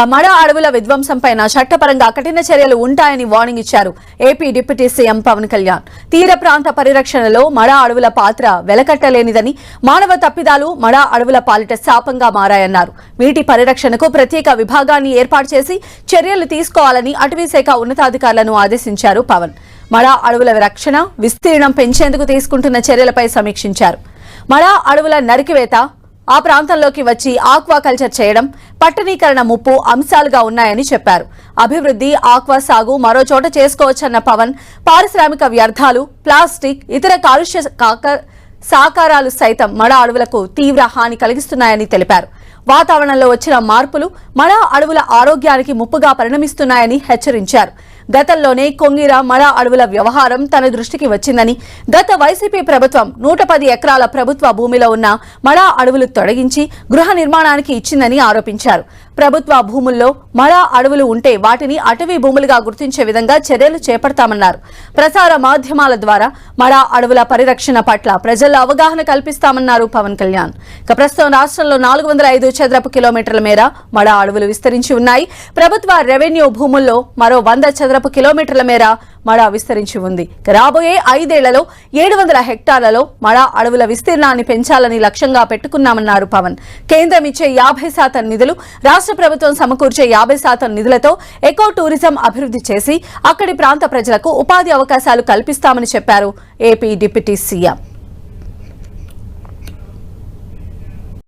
మడ అడవుల విధ్వంసంపైన చట్టపరంగా కఠిన చర్యలు ఉంటాయని వార్నింగ్ ఇచ్చారు AP deputy CM Pawan Kalyan. తీర ప్రాంత పరిరక్షణలో మడ అడవుల పాత్ర వెలకట్టలేనిదని, మానవ తప్పిదాలు మడ అడవుల పాలిట శాపంగా మారాయన్నారు. వీటి పరిరక్షణకు ప్రత్యేక విభాగాన్ని ఏర్పాటు చేసి చర్యలు తీసుకోవాలని అటవీశాఖ ఉన్నతాధికారులను ఆదేశించారు పవన్. మడ అడవుల రక్షణ, విస్తీర్ణం పెంచేందుకు తీసుకుంటున్న చర్యలపై సమీక్షించారు. మడ అడవుల నరికివేత, ఆ ప్రాంతంలోకి వచ్చి ఆక్వా కల్చర్ చేయడం, పట్టణీకరణ ముప్పు అంశాలుగా ఉన్నాయని చెప్పారు. అభివృద్ధి, ఆక్వా సాగు మరో చోట చేసుకోవచ్చన్న పవన్, పారిశ్రామిక వ్యర్థాలు, ప్లాస్టిక్, ఇతర కాలుష్య సాకారాలు సైతం మడ అడవులకు తీవ్ర హాని కలిగిస్తున్నాయని తెలిపారు. వాతావరణంలో వచ్చిన మార్పులు మడ అడవుల ఆరోగ్యానికి ముప్పుగా పరిణమిస్తున్నాయని హెచ్చరించారు. గతంలోనే కొంగిర మడ అడవుల వ్యవహారం తన దృష్టికి వచ్చిందని, గత వైసీపీ ప్రభుత్వం 110 ఎకరాల ప్రభుత్వ భూమిలో ఉన్న మడ అడవులు తొలగించి గృహ నిర్మాణానికి ఇచ్చిందని ఆరోపించారు. ప్రభుత్వ భూముల్లో మడ అడవులు ఉంటే వాటిని అటవీ భూములుగా గుర్తించే విధంగా చర్యలు చేపడతామన్నారు. ప్రసార మాధ్యమాల ద్వారా మడ అడవుల పరిరక్షణ పట్ల ప్రజల్లో అవగాహన కల్పిస్తామన్నారు పవన్ కళ్యాణ్. ప్రస్తుతం రాష్ట్రంలో 405 చదరపు కిలోమీటర్ల మేర మడ అడవులు విస్తరించి ఉన్నాయి. ప్రభుత్వ రెవెన్యూ భూముల్లో మరో 100 చదరపు కిలోమీటర్ల మేర మడ విస్తరించి ఉంది. రాబోయే 5 ఏళ్లలో 700 హెక్టార్లలో మడ అడవుల విస్తీర్ణాన్ని పెంచాలని లక్ష్యంగా పెట్టుకున్నామన్నారు పవన్. కేంద్రం ఇచ్చే 50% నిధులు, రాష్ట్ర ప్రభుత్వం సమకూర్చే 50% నిధులతో ఎకో టూరిజం అభివృద్ధి చేసి అక్కడి ప్రాంత ప్రజలకు ఉపాధి అవకాశాలు కల్పిస్తామని చెప్పారు ఏపీ డిప్యూటీ సీఎం.